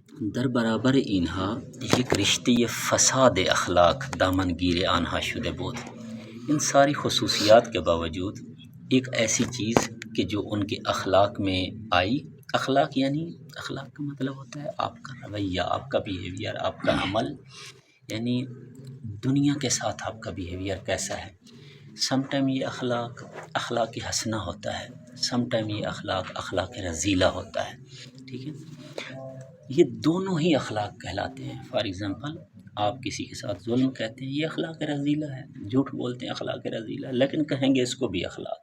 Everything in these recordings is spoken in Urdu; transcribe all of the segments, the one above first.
در برابر اینها یک رشته فساد اخلاق دامنگیر آنها شده بود. ان ساری خصوصیات کے باوجود ایک ایسی چیز کہ جو ان کے اخلاق میں آئی. اخلاق کا مطلب ہوتا ہے آپ کا رویہ، آپ کا بیہیویئر، آپ کا عمل، یعنی دنیا کے ساتھ آپ کا بیہیویئر کیسا ہے. سم ٹائم یہ اخلاق حسنہ ہوتا ہے، سم ٹائم یہ اخلاق رذیلہ ہوتا ہے. ٹھیک ہے، یہ دونوں ہی اخلاق کہلاتے ہیں. فار ایگزامپل آپ کسی کے ساتھ ظلم کہتے ہیں، یہ اخلاق رذیلہ ہے. جھوٹ بولتے ہیں، اخلاق رذیلہ ہے، لیکن کہیں گے اس کو بھی اخلاق.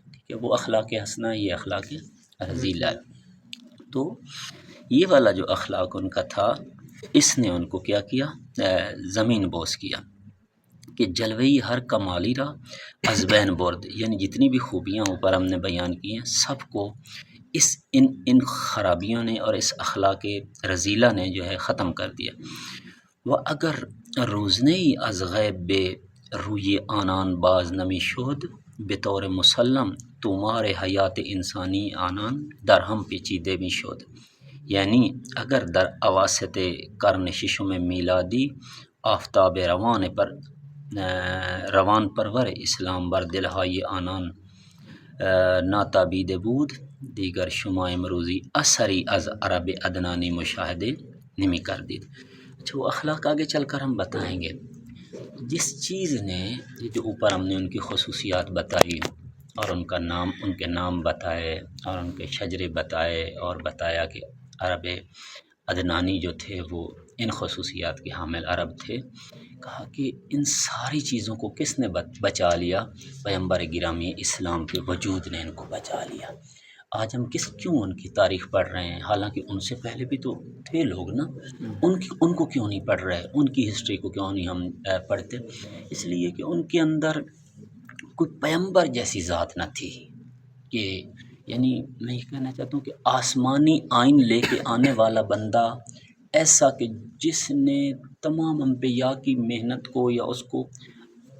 ٹھیک ہے، وہ اخلاق حسنہ، یہ اخلاق رذیلہ ہے. تو یہ والا جو اخلاق ان کا تھا، اس نے ان کو کیا کیا، زمین بوس کیا کہ جلوی ہر کمالی را از بین برد. یعنی جتنی بھی خوبیاں اوپر ہم نے بیان کی ہیں، سب کو ان خرابیوں نے اور اس اخلاق رذیلہ نے جو ہے ختم کر دیا. وہ اگر روزنے از غیب بے روی آنان باز نمی شد، بطور مسلم تمہار حیات انسانی آنان در ہم پیچیدے می شد. یعنی اگر در اواسط قرن ششم میلادی آفتاب روان پرور اسلام بر دلهای آنان ناتابیده بود، دیگر شما امروزی اثری از عرب ادنانی مشاہدے نمی کر دید. اچھا، وہ اخلاق آگے چل کر ہم بتائیں گے. جس چیز نے یہ جو اوپر ہم نے ان کی خصوصیات بتائی اور ان کے نام بتائے اور ان کے شجرے بتائے اور بتایا کہ عرب ادنانی جو تھے وہ ان خصوصیات کے حامل عرب تھے، کہا کہ ان ساری چیزوں کو کس نے بچا لیا؟ پیغمبر گرامی اسلام کے وجود نے ان کو بچا لیا. آج ہم کیوں ان کی تاریخ پڑھ رہے ہیں؟ حالانکہ ان سے پہلے بھی تو تھے لوگ نا، ان کو کیوں نہیں پڑھ رہے؟ ان کی ہسٹری کو کیوں نہیں ہم پڑھتے؟ اس لیے کہ ان کے اندر کوئی پیغمبر جیسی ذات نہ تھی. کہ یعنی میں یہ کہنا چاہتا ہوں کہ آسمانی آئین لے کے آنے والا بندہ ایسا کہ جس نے تمام انبیاء کی محنت کو یا اس کو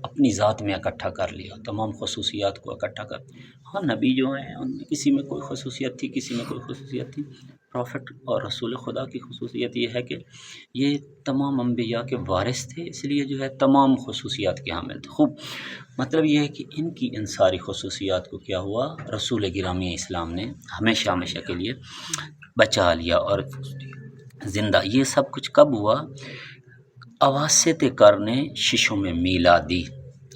اپنی ذات میں اکٹھا کر لیا، تمام خصوصیات کو اکٹھا کر. ہاں، نبی جو ہیں ان میں کسی میں کوئی خصوصیت تھی، کسی میں کوئی خصوصیت تھی. پروفٹ اور رسول خدا کی خصوصیت یہ ہے کہ یہ تمام انبیاء کے وارث تھے، اس لیے جو ہے تمام خصوصیات کے حامل تھے. خوب، مطلب یہ ہے کہ ان ساری خصوصیات کو کیا ہوا؟ رسول گرامی اسلام نے ہمیشہ کے لیے بچا لیا اور زندہ. یہ سب کچھ کب ہوا؟ اواسط قرن ششم میلادی،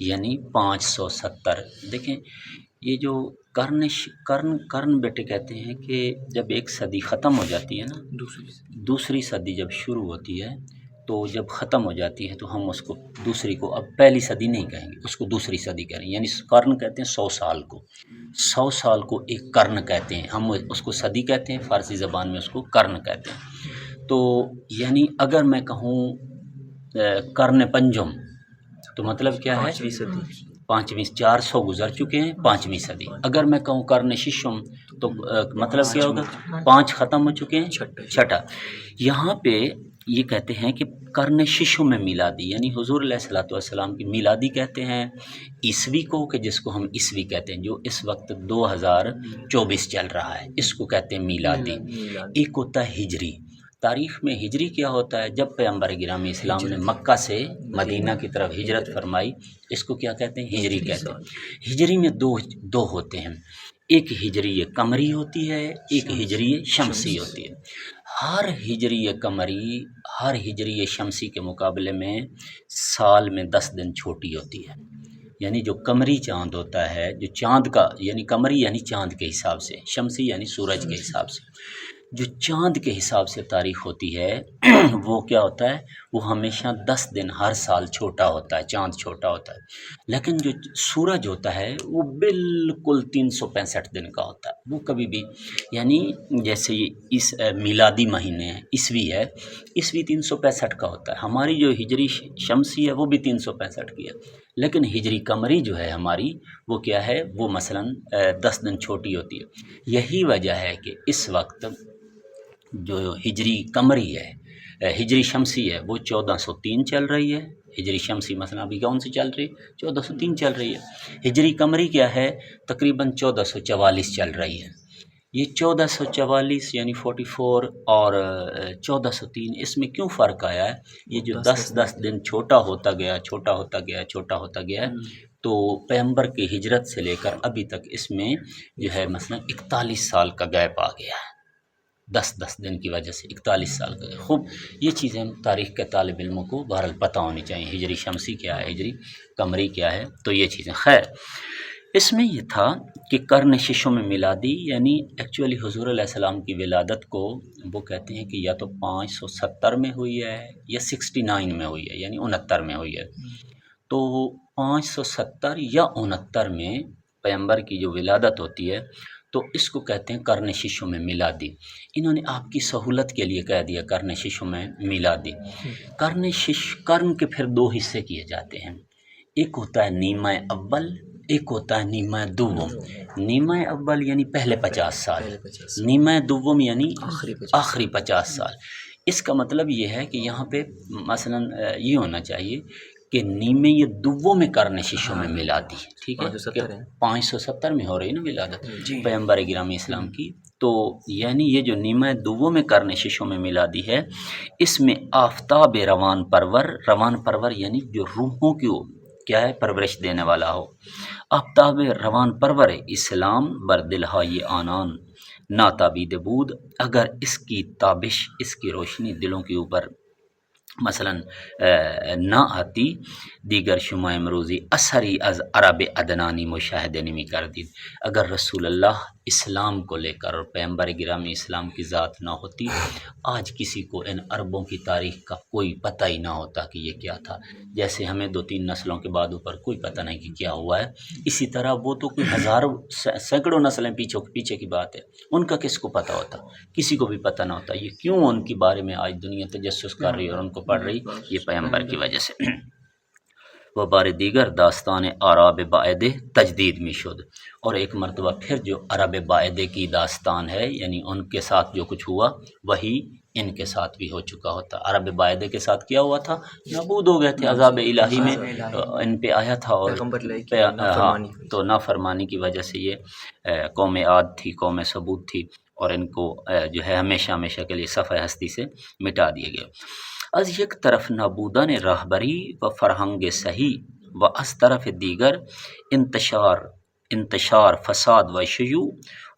یعنی 570. دیکھیں یہ جو کرن بیٹے کہتے ہیں کہ جب ایک صدی ختم ہو جاتی ہے نا، دوسری صدی جب شروع ہوتی ہے تو جب ختم ہو جاتی ہے تو ہم اس کو دوسری کو اب پہلی صدی نہیں کہیں گے، اس کو دوسری صدی کہیں گے. یعنی قرن کہتے ہیں 100 سال کو، 100 سال کو ایک قرن کہتے ہیں. ہم اس کو صدی کہتے ہیں، فارسی زبان میں اس کو قرن کہتے ہیں. تو یعنی اگر میں کہوں قرن پنجم تو مطلب کیا ہے؟ 5ویں 400 گزر چکے ہیں، 5ویں صدی. اگر میں کہوں قرن ششم تو مطلب کیا ہوگا؟ 5 ختم ہو چکے ہیں، چھٹا. یہاں پہ یہ کہتے ہیں کہ قرن ششم میں میلادی، یعنی حضور علیہ الصلوۃ والسلام کی میلادی کہتے ہیں عیسوی کو، کہ جس کو ہم عیسوی کہتے ہیں، جو اس وقت 2024 چل رہا ہے، اس کو کہتے ہیں میلادی. ایک ہوتا ہے ہجری. تاریخ میں ہجری کیا ہوتا ہے؟ جب پیغمبر گرامی اسلام نے مکہ سے مدینہ کی طرف ہجرت فرمائی، اس کو کیا کہتے ہیں؟ ہجری کہتے ہیں. ہجری میں دو ہوتے ہیں، ایک ہجری قمری ہوتی ہے، ایک ہجری شمسی ہوتی ہے. ہر ہجری شمسی کے مقابلے میں سال میں 10 دن چھوٹی ہوتی ہے. یعنی جو قمری چاند ہوتا ہے، جو چاند کا، یعنی قمری یعنی چاند کے حساب سے، شمسی یعنی سورج کے حساب سے، جو چاند کے حساب سے تاریخ ہوتی ہے وہ کیا ہوتا ہے؟ وہ ہمیشہ 10 دن ہر سال چھوٹا ہوتا ہے، چاند چھوٹا ہوتا ہے. لیکن جو سورج ہوتا ہے وہ بالکل 365 دن کا ہوتا ہے. وہ کبھی بھی، یعنی جیسے اس میلادی مہینے عیسوی ہے، عیسوی 365 کا ہوتا ہے. ہماری جو ہجری شمسی ہے وہ بھی 365 کی ہے، لیکن ہجری قمری جو ہے ہماری وہ کیا ہے؟ وہ مثلاً 10 دن چھوٹی ہوتی ہے. یہی وجہ ہے کہ اس وقت جو ہجری قمری ہے، ہجری شمسی ہے، وہ 1403 چل رہی ہے. ہجری شمسی مثلا ابھی کون سی چل رہی ہے؟ 1403 چل رہی ہے. ہجری قمری کیا ہے؟ تقریباً 1444 چل رہی ہے. یہ 1444 یعنی 44 اور 1403 اس میں کیوں فرق آیا ہے؟ یہ جو 10 دن چھوٹا ہوتا گیا ہے تو پیغمبر کی ہجرت سے لے کر ابھی تک اس میں جو ہے مثلا 41 سال کا گیپ آ گیا ہے، 10 دن کی وجہ سے 41 سال کا۔ خوب یہ چیزیں تاریخ کے طالب علموں کو بہرحال پتہ ہونی چاہیے، ہجری شمسی کیا ہے، ہجری قمری کیا ہے، تو یہ چیزیں خیر۔ اس میں یہ تھا کہ قرن ششم میں میلادی یعنی ایکچولی حضور علیہ السلام کی ولادت کو وہ کہتے ہیں کہ یا تو 570 میں ہوئی ہے یا 69 میں ہوئی ہے، یعنی 69 میں ہوئی ہے، تو 570 یا 69 میں پیغمبر کی جو ولادت ہوتی ہے تو اس کو کہتے ہیں قرن ششم میں میلادی۔ انہوں نے آپ کی سہولت کے لیے کہہ دیا قرن ششم میں میلادی۔ قرن کے پھر 2 حصے کیے جاتے ہیں، ایک ہوتا ہے نیمہ اول، ایک ہوتا ہے نیمہ دوم۔ نیمہ اول یعنی پہلے 50 سال، نیمہ دوم یعنی آخری 50 سال۔ اس کا مطلب یہ ہے کہ یہاں پہ مثلا یہ ہونا چاہیے کہ نیمہ دوم میں قرن ششم میں میلادی، ٹھیک ہے، 570 میں ہو رہی نا ولادت پیغمبر گرامی اسلام کی، تو یعنی یہ جو نیمہ دوم میں قرن ششم میں میلادی ہے، اس میں آفتاب روان پرور یعنی جو روحوں کی کیا ہے پرورش دینے والا ہو، آفتاب روان پرور اسلام بر دلہائی آنان ناتابید بود، اگر اس کی تابش، اس کی روشنی دلوں کے اوپر مثلا نہ آتی، دیگر شما امروزی اثری از عرب ادنانی مشاہدہ نمی کردید، اگر رسول اللہ اسلام کو لے کر اور پیغمبر گرامی اسلام کی ذات نہ ہوتی، آج کسی کو ان عربوں کی تاریخ کا کوئی پتہ ہی نہ ہوتا کہ یہ کیا تھا، جیسے ہمیں 2-3 نسلوں کے بعد اوپر کوئی پتہ نہیں کہ کیا ہوا ہے، اسی طرح وہ تو کوئی ہزاروں سینکڑوں نسلیں پیچھے کی بات ہے، ان کا کس کو پتہ ہوتا، کسی کو بھی پتہ نہ ہوتا۔ یہ کیوں ان کے بارے میں آج دنیا تجسس کر رہی ہے اور ان کو پڑھ رہی، یہ پیغمبر کی وجہ سے۔ وہ بار دیگر داستان عرب باعدے تجدید میں شد، اور ایک مرتبہ پھر جو عرب باعدے کی داستان ہے یعنی ان کے ساتھ جو کچھ ہوا وہی ان کے ساتھ بھی ہو چکا ہوتا۔ عرب باعدے کے ساتھ کیا ہوا تھا؟ نابود ہو گئے تھے، عذاب الہی میں ان پہ آیا تھا، اور تو نافرمانی کی وجہ سے یہ قوم عاد تھی، قوم ثمود تھی، اور ان کو جو ہے ہمیشہ کے لیے صفحہ ہستی سے مٹا دیے گئے۔ از یک طرف نابودان راہبری و فرہنگ صحیح و از طرف دیگر انتشار فساد و شیوع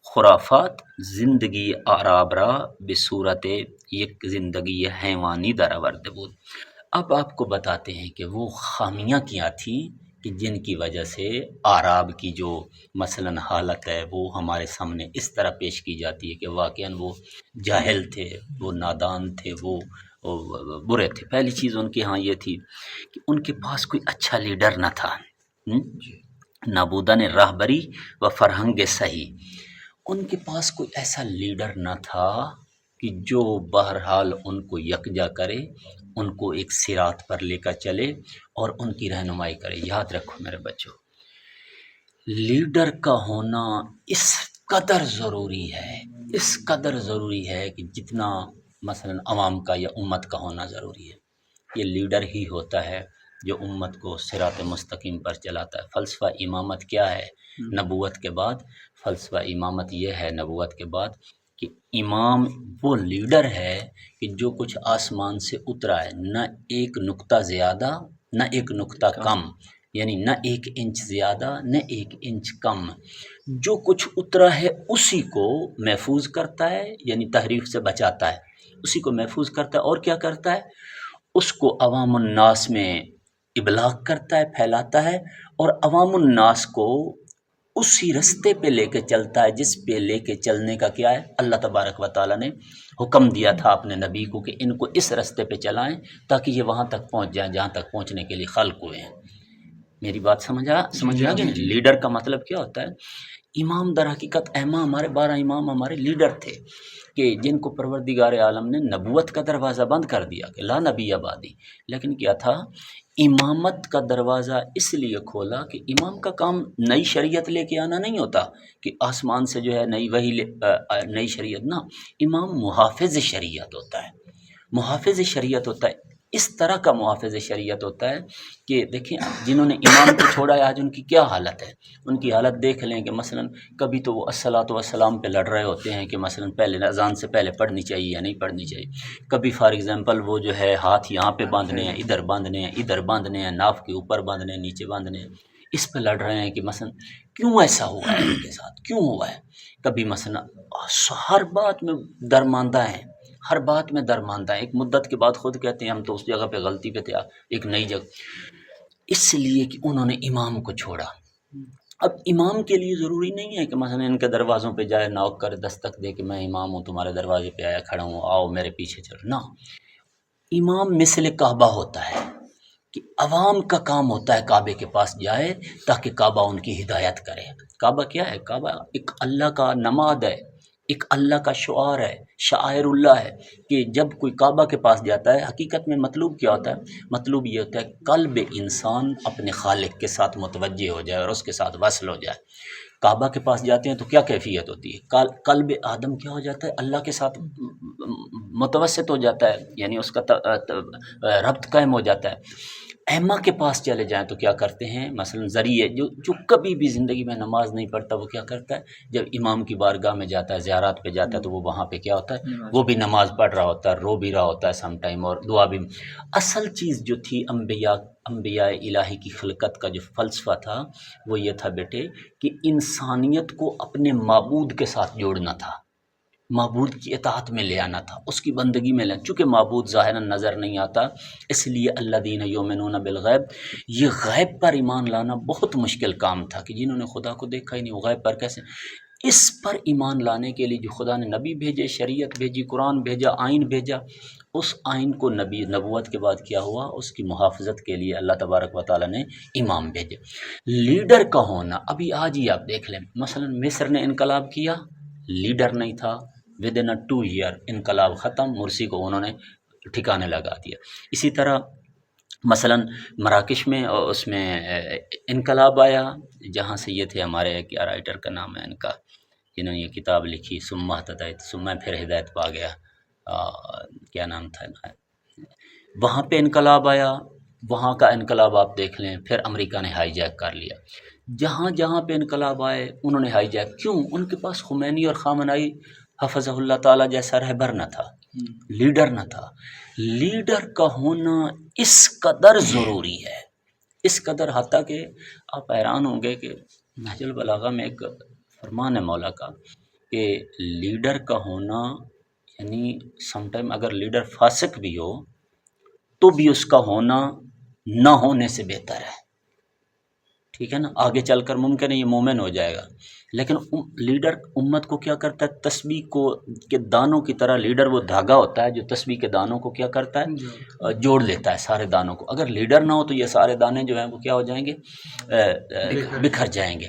خرافات زندگی اعراب را بصورت یک زندگی حیوانی در آورده بود۔ اب آپ کو بتاتے ہیں کہ وہ خامیاں کیا تھیں کہ جن کی وجہ سے اعراب کی جو مثلا حالت ہے وہ ہمارے سامنے اس طرح پیش کی جاتی ہے کہ واقعاً وہ جاہل تھے، وہ نادان تھے، وہ برے تھے۔ پہلی چیز ان کے ہاں یہ تھی کہ ان کے پاس کوئی اچھا لیڈر نہ تھا، نابودان راہبری و فرہنگ صحیح، ان کے پاس کوئی ایسا لیڈر نہ تھا کہ جو بہرحال ان کو یکجا کرے، ان کو ایک صراط پر لے کر چلے اور ان کی رہنمائی کرے۔ یاد رکھو میرے بچوں، لیڈر کا ہونا اس قدر ضروری ہے کہ جتنا مثلا عوام کا یا امت کا ہونا ضروری ہے۔ یہ لیڈر ہی ہوتا ہے جو امت کو صراط مستقیم پر چلاتا ہے۔ فلسفہ امامت کیا ہے نبوت کے بعد؟ فلسفہ امامت یہ ہے نبوت کے بعد کہ امام وہ لیڈر ہے کہ جو کچھ آسمان سے اترا ہے، نہ ایک نقطہ زیادہ نہ ایک نقطہ کم، یعنی نہ 1 انچ زیادہ نہ 1 انچ کم، جو کچھ اترا ہے اسی کو محفوظ کرتا ہے، یعنی تحریف سے بچاتا ہے، اسی کو محفوظ کرتا ہے، اور کیا کرتا ہے؟ اس کو عوام الناس میں ابلاغ کرتا ہے، پھیلاتا ہے، اور عوام الناس کو اسی رستے پہ لے کے چلتا ہے جس پہ لے کے چلنے کا کیا ہے اللہ تبارک و تعالیٰ نے حکم دیا تھا اپنے نبی کو کہ ان کو اس رستے پہ چلائیں تاکہ یہ وہاں تک پہنچ جائیں جہاں تک پہنچنے کے لیے خلق ہوئے ہیں۔ میری بات سمجھ آ گئی؟ لیڈر کا مطلب کیا ہوتا ہے؟ امام در حقیقت امام، ہمارے 12 امام ہمارے لیڈر تھے کہ جن کو پروردگار عالم نے نبوت کا دروازہ بند کر دیا کہ لا نبی آبادی، لیکن کیا تھا؟ امامت کا دروازہ اس لیے کھولا کہ امام کا کام نئی شریعت لے کے آنا نہیں ہوتا کہ آسمان سے جو ہے نئی شریعت، نہ، امام محافظ شریعت ہوتا ہے، محافظ شریعت ہوتا ہے۔ اس طرح کا محافظ شریعت ہوتا ہے کہ دیکھیں جنہوں نے امام کو چھوڑا ہے آج ان کی کیا حالت ہے. ان کی حالت دیکھ لیں کہ مثلا کبھی تو وہ الصلاۃ والسلام پہ لڑ رہے ہوتے ہیں کہ مثلا پہلے اذان سے پہلے پڑھنی چاہیے یا نہیں پڑھنی چاہیے. کبھی فار ایگزامپل وہ جو ہے ہاتھ یہاں پہ باندھنے ہیں، ادھر باندھنے ہیں، ادھر باندھنے ہیں، ناف کے اوپر باندھنے ہیں، نیچے باندھنے ہیں. اس پہ لڑ رہے ہیں کہ مثلا کیوں ایسا ہوا ہے، ان کے ساتھ کیوں ہوا ہے. کبھی مثلا ہر بات میں درماندہ ہیں، ہر بات میں درماندہ ہیں. ایک مدت کے بعد خود کہتے ہیں ہم تو اس جگہ پہ غلطی پہ تھے، ایک نئی جگہ. اس لیے کہ انہوں نے امام کو چھوڑا. اب امام کے لیے ضروری نہیں ہے کہ مثلا ان کے دروازوں پہ جائے، نوک کر دستک دے کہ میں امام ہوں، تمہارے دروازے پہ آیا کھڑا ہوں، آؤ میرے پیچھے چلو. نہ، امام مثل کعبہ ہوتا ہے کہ عوام کا کام ہوتا ہے کعبے کے پاس جائے تاکہ کعبہ ان کی ہدایت کرے. کعبہ کیا ہے؟ کعبہ ایک اللہ کا نماد ہے، ایک اللہ کا شعار ہے، شاعر اللہ ہے. کہ جب کوئی کعبہ کے پاس جاتا ہے، حقیقت میں مطلوب کیا ہوتا ہے؟ مطلوب یہ ہوتا ہے قلب انسان اپنے خالق کے ساتھ متوجہ ہو جائے اور اس کے ساتھ وصل ہو جائے. کعبہ کے پاس جاتے ہیں تو کیا کیفیت ہوتی ہے؟ قلب آدم کیا ہو جاتا ہے؟ اللہ کے ساتھ متوسط ہو جاتا ہے، یعنی اس کا ربط قائم ہو جاتا ہے. ائمہ کے پاس چلے جائیں تو کیا کرتے ہیں؟ مثلا ذریعے جو کبھی بھی زندگی میں نماز نہیں پڑھتا وہ کیا کرتا ہے؟ جب امام کی بارگاہ میں جاتا ہے، زیارات پہ جاتا ہے، تو وہ وہاں پہ کیا ہوتا ہے؟ وہ بھی نماز پڑھ رہا ہوتا ہے، رو بھی رہا ہوتا ہے سم ٹائم، اور دعا بھی. اصل چیز جو تھی انبیاء الہی کی خلقت کا جو فلسفہ تھا وہ یہ تھا بیٹے کہ انسانیت کو اپنے معبود کے ساتھ جوڑنا تھا، معبود کی اطاعت میں لے آنا تھا، اس کی بندگی میں لے. چونکہ معبود ظاہراً نظر نہیں آتا، اس لیے الذین یؤمنون بالغیب، یہ غیب پر ایمان لانا بہت مشکل کام تھا کہ جنہوں نے خدا کو دیکھا ہی نہیں وہ غیب پر کیسے. اس پر ایمان لانے کے لیے جو خدا نے نبی بھیجے، شریعت بھیجی، قرآن بھیجا، آئین بھیجا، اس آئین کو نبوت کے بعد کیا ہوا؟ اس کی محافظت کے لیے اللہ تبارک و تعالیٰ نے امام بھیجے. لیڈر کا ہونا، ابھی آج ہی آپ دیکھ لیں، مثلا مصر نے انقلاب کیا، لیڈر نہیں تھا، ود ان 2 ایئر انقلاب ختم، مرسی کو انہوں نے ٹھکانے لگا دیا. اسی طرح مثلا مراکش میں اس میں انقلاب آیا، جہاں سے یہ تھے ہمارے کیا رائٹر کا نام ہے ان کا، جنہوں نے یہ کتاب لکھی ثم اہتدیت، ثم میں پھر ہدایت پا گیا، کیا نام تھا، وہاں پہ انقلاب آیا. وہاں کا انقلاب آپ دیکھ لیں، پھر امریکہ نے ہائی جیک کر لیا. جہاں جہاں پہ انقلاب آئے انہوں نے ہائی جیک. کیوں؟ ان کے پاس خمینی اور خامنائی حفظہ اللہ تعالیٰ جیسا رہبر نہ تھا، لیڈر نہ تھا. لیڈر کا ہونا اس قدر ضروری ہے، اس قدر، حتیٰ کہ آپ حیران ہوں گے کہ نہج البلاغہ میں ایک فرمان ہے مولا کا کہ لیڈر کا ہونا، یعنی سم ٹائم اگر لیڈر فاسق بھی ہو تو بھی اس کا ہونا نہ ہونے سے بہتر ہے. ٹھیک ہے نا؟ آگے چل کر ممکن ہے یہ مومن ہو جائے گا، لیکن لیڈر امت کو کیا کرتا ہے؟ تسبیح کو کے دانوں کی طرح لیڈر وہ دھاگا ہوتا ہے جو تسبیح کے دانوں کو کیا کرتا ہے؟ جوڑ لیتا ہے سارے دانوں کو. اگر لیڈر نہ ہو تو یہ سارے دانے جو ہیں وہ کیا ہو جائیں گے؟ بکھر جائیں گے.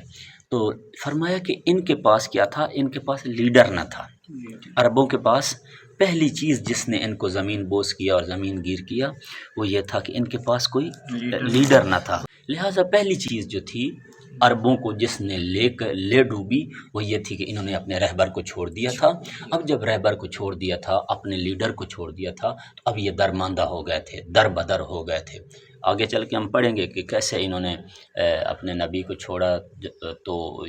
تو فرمایا کہ ان کے پاس کیا تھا؟ ان کے پاس لیڈر نہ تھا. عربوں کے پاس پہلی چیز جس نے ان کو زمین بوس کیا اور زمین گیر کیا وہ یہ تھا کہ ان کے پاس کوئی لیڈر نہ تھا. لہٰذا پہلی چیز جو تھی عربوں کو جس نے لے ڈوبی وہ یہ تھی کہ انہوں نے اپنے رہبر کو چھوڑ دیا تھا. اب جب رہبر کو چھوڑ دیا تھا، اپنے لیڈر کو چھوڑ دیا تھا، تو اب یہ درماندہ ہو گئے تھے، در بدر ہو گئے تھے. آگے چل کے ہم پڑھیں گے کہ کیسے انہوں نے اپنے نبی کو چھوڑا. تو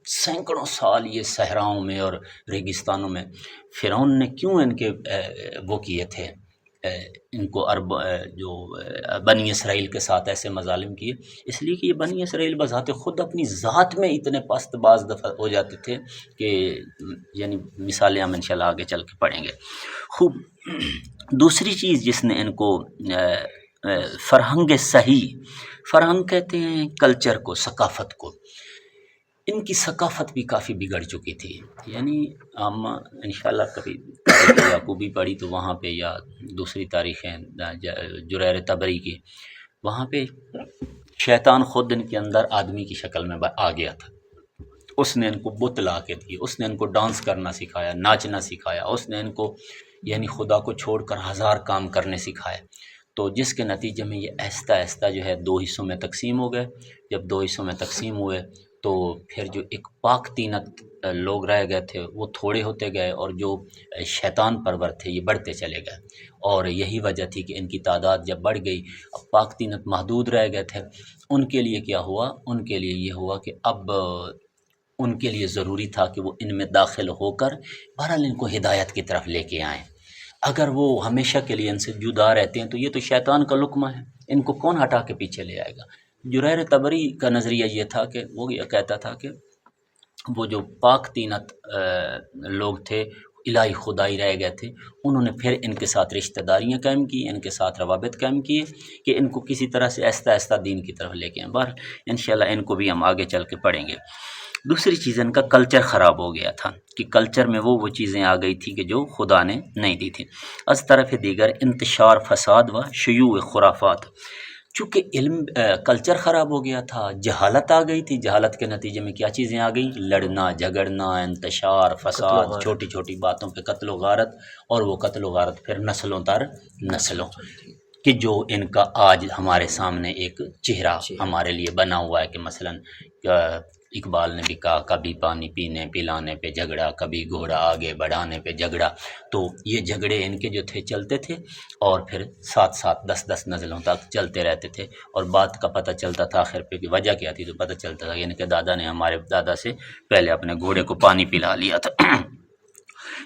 سینکڑوں سال یہ صحراؤں میں اور ریگستانوں میں فرعون نے کیوں ان کے وہ کیے تھے، ان کو عرب جو بنی اسرائیل کے ساتھ ایسے مظالم کیے؟ اس لیے کہ یہ بنی اسرائیل بذات خود اپنی ذات میں اتنے پست باز دفعہ ہو جاتے تھے کہ یعنی مثالیں ہم انشاءاللہ آگے چل کے پڑھیں گے. خوب. دوسری چیز جس نے ان کو فرہنگ صحیح، فرہنگ کہتے ہیں کلچر کو، ثقافت کو. ان کی ثقافت بھی کافی بگڑ چکی تھی. یعنی ہم انشاءاللہ کبھی تاریخ یعقوبی پڑھی تو وہاں پہ، یا دوسری تاریخیں جریر طبری کی، وہاں پہ شیطان خود ان کے اندر آدمی کی شکل میں آ گیا تھا. اس نے ان کو بت لا کے دی، اس نے ان کو ڈانس کرنا سکھایا، ناچنا سکھایا، اس نے ان کو یعنی خدا کو چھوڑ کر 1000 کام کرنے سکھائے. تو جس کے نتیجے میں یہ آہستہ آہستہ جو ہے 2 حصوں میں تقسیم ہو گئے. جب 2 حصوں میں تقسیم ہوئے تو پھر جو ایک پاک تینت لوگ رہ گئے تھے وہ تھوڑے ہوتے گئے، اور جو شیطان پرور تھے یہ بڑھتے چلے گئے، اور یہی وجہ تھی کہ ان کی تعداد جب بڑھ گئی، اب پاک تینت محدود رہ گئے تھے، ان کے لیے کیا ہوا، ان کے لیے یہ ہوا کہ اب ان کے لیے ضروری تھا کہ وہ ان میں داخل ہو کر بہرحال ان کو ہدایت کی طرف لے کے آئیں۔ اگر وہ ہمیشہ کے لیے ان سے جدا رہتے ہیں تو یہ تو شیطان کا لقمہ ہے، ان کو کون ہٹا کے پیچھے لے آئے گا۔ جریر طبری کا نظریہ یہ تھا کہ وہ یہ کہتا تھا کہ وہ جو پاک تینت لوگ تھے الہی خدائی رہ گئے تھے، انہوں نے پھر ان کے ساتھ رشتہ داریاں قائم کی، ان کے ساتھ روابط قائم کیے کہ ان کو کسی طرح سے آہستہ آہستہ دین کی طرف لے کے آئیں۔ بہر انشاءاللہ ان کو بھی ہم آگے چل کے پڑھیں گے۔ دوسری چیز ان کا کلچر خراب ہو گیا تھا کہ کلچر میں وہ چیزیں آ گئی تھی کہ جو خدا نے نہیں دی تھی۔ از طرف دیگر انتشار فساد و شیوع خرافات، چونکہ علم کلچر خراب ہو گیا تھا، جہالت آ گئی تھی، جہالت کے نتیجے میں کیا چیزیں آ گئیں، لڑنا جھگڑنا، انتشار فساد، چھوٹی چھوٹی باتوں پہ قتل و غارت، اور وہ قتل و غارت پھر نسلوں در نسلوں، کہ جو ان کا آج ہمارے سامنے ایک چہرہ ہمارے لیے بنا ہوا ہے کہ مثلاً اقبال نے بھی کہا کبھی پانی پینے پلانے پہ جھگڑا، کبھی گھوڑا آگے بڑھانے پہ جھگڑا، تو یہ جھگڑے ان کے جو تھے چلتے تھے، اور پھر ساتھ ساتھ 10 نسلوں تک چلتے رہتے تھے، اور بات کا پتہ چلتا تھا آخر پہ کہ وجہ کیا تھی، تو پتہ چلتا تھا کہ ان کے دادا نے ہمارے دادا سے پہلے اپنے گھوڑے کو پانی پلا لیا تھا۔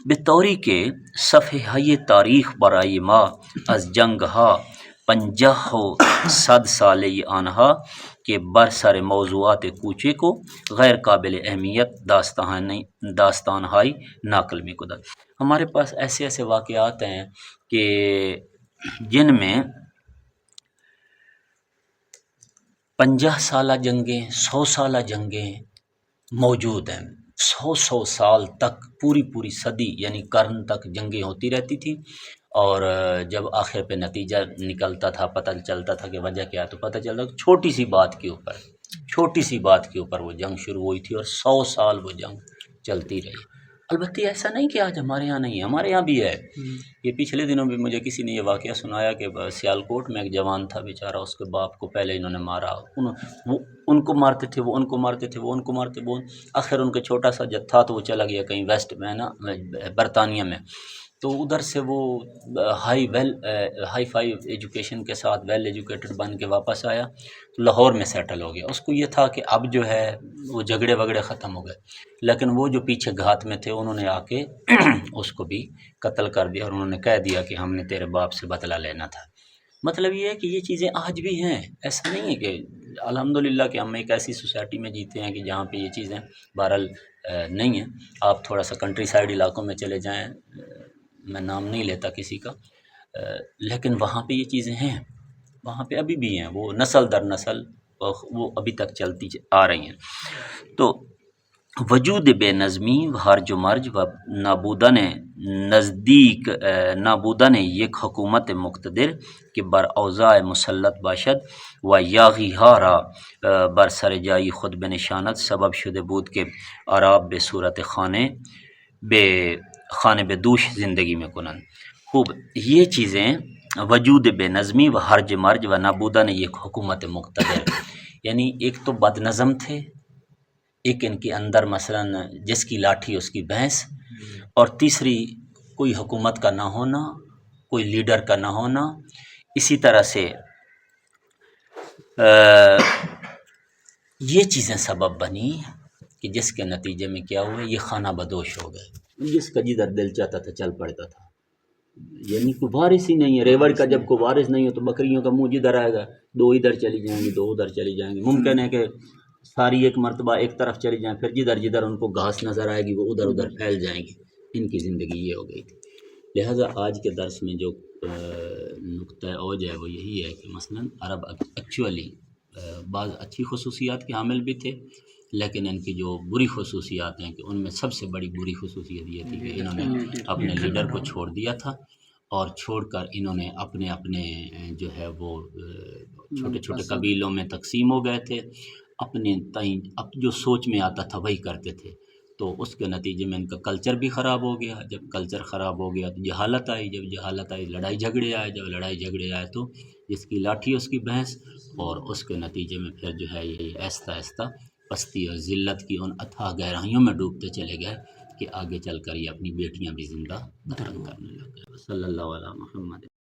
بطوری کے صفحۂ تاریخ برائے ما از جنگ ہا 50 و 100 سالہ آنہا کہ بر سر موضوعات کوچے کو غیر قابل اہمیت داستان ہائی ناقل میں کدر۔ ہمارے پاس ایسے ایسے واقعات ہیں کہ جن میں 50 سالہ جنگیں، 100 سالہ جنگیں موجود ہیں، 100 سال تک، پوری صدی یعنی قرن تک جنگیں ہوتی رہتی تھیں، اور جب آخر پہ نتیجہ نکلتا تھا، پتہ چلتا تھا کہ وجہ کیا ہے، تو پتہ چلتا کہ چھوٹی سی بات کے اوپر وہ جنگ شروع ہوئی تھی، اور 100 سال وہ جنگ چلتی رہی۔ البتہ ایسا نہیں کہ آج ہمارے یہاں نہیں ہے، ہمارے یہاں بھی ہے۔ یہ پچھلے دنوں بھی مجھے کسی نے یہ واقعہ سنایا کہ سیالکوٹ میں ایک جوان تھا بیچارہ، اس کے باپ کو پہلے انہوں نے مارا، وہ ان کو مارتے تھے، وہ ان کو مارتے تھے، وہ ان کو مارتے، وہ آخر ان کا چھوٹا سا جتھا تو وہ چلا گیا کہیں ویسٹ میں نا، برطانیہ میں، تو ادھر سے وہ ہائی فائی ایجوکیشن کے ساتھ ویل ایجوکیٹڈ بن کے واپس آیا، تو لاہور میں سیٹل ہو گیا۔ اس کو یہ تھا کہ اب جو ہے وہ جھگڑے وگڑے ختم ہو گئے، لیکن وہ جو پیچھے گھات میں تھے انہوں نے آ کے اس کو بھی قتل کر دیا، اور انہوں نے کہہ دیا کہ ہم نے تیرے باپ سے بدلہ لینا تھا۔ مطلب یہ ہے کہ یہ چیزیں آج بھی ہیں، ایسا نہیں ہے کہ الحمدللہ کہ ہم ایک ایسی سوسائٹی میں جیتے ہیں کہ جہاں پہ یہ چیزیں بہرحال نہیں ہیں۔ آپ تھوڑا سا کنٹری سائڈ علاقوں میں چلے جائیں، میں نام نہیں لیتا کسی کا، لیکن وہاں پہ یہ چیزیں ہیں، وہاں پہ ابھی بھی ہیں، وہ نسل در نسل وہ ابھی تک چلتی آ رہی ہیں۔ تو وجود بے نظمی و ہرج و مرج و نابودن یک حکومت مقتدر کہ بر اوضاع مسلط باشد و یاغی ها را بر سر جایی خود بنشاند سبب شده بود کہ عرب به صورت خانه به دوش زندگی میں کنند۔ خوب، یہ چیزیں وجود بے نظمی و ہرج مرج و نابودن یک حکومت مقتدر، یعنی ایک تو بد نظم تھے، ایک ان کے اندر مثلا جس کی لاٹھی اس کی بھینس، اور تیسری کوئی حکومت کا نہ ہونا، کوئی لیڈر کا نہ ہونا، اسی طرح سے یہ چیزیں سبب بنی کہ جس کے نتیجے میں کیا ہوئے، یہ خانہ بدوش ہو گئے، جس کا جدھر دل چاہتا تھا چل پڑتا تھا، یعنی کوئی وارث ہی نہیں ہے۔ ریوڑ کا جب کوئی وارث نہیں ہو تو بکریوں کا منہ جدھر آئے گا، 2 ادھر چلی جائیں گی، 2 ادھر چلی جائیں گی، ممکن ہے کہ ساری ایک مرتبہ ایک طرف چلی جائیں، پھر جدھر ان کو گھاس نظر آئے گی وہ ادھر پھیل جائیں گی۔ ان کی زندگی یہ ہو گئی تھی۔ لہٰذا آج کے درس میں جو نقطہ اوج ہے وہ یہی ہے کہ مثلا عرب ایکچولی بعض اچھی خصوصیات کے حامل بھی تھے، لیکن ان کی جو بری خصوصیات ہیں کہ ان میں سب سے بڑی بری خصوصیت یہ تھی کہ انہوں نے اپنے لیڈر کو چھوڑ دیا تھا، اور چھوڑ کر انہوں نے اپنے جو ہے وہ چھوٹے چھوٹے قبیلوں میں تقسیم ہو گئے تھے، اپنے جو سوچ میں آتا تھا وہی کرتے تھے، تو اس کے نتیجے میں ان کا کلچر بھی خراب ہو گیا۔ جب کلچر خراب ہو گیا تو جہالت آئی، جب جہالت آئی لڑائی جھگڑے آئے، جب لڑائی جھگڑے آئے تو جس کی لاٹھی اس کی بھینس، اور اس کے نتیجے میں پھر جو ہے یہ آہستہ آہستہ پستی اور ذلت کی ان اتھاہ گہرائیوں میں ڈوبتے چلے گئے کہ آگے چل کر یہ اپنی بیٹیاں بھی زندہ دفن کرنے لگ گئے۔ صلی اللہ علیہ محمد۔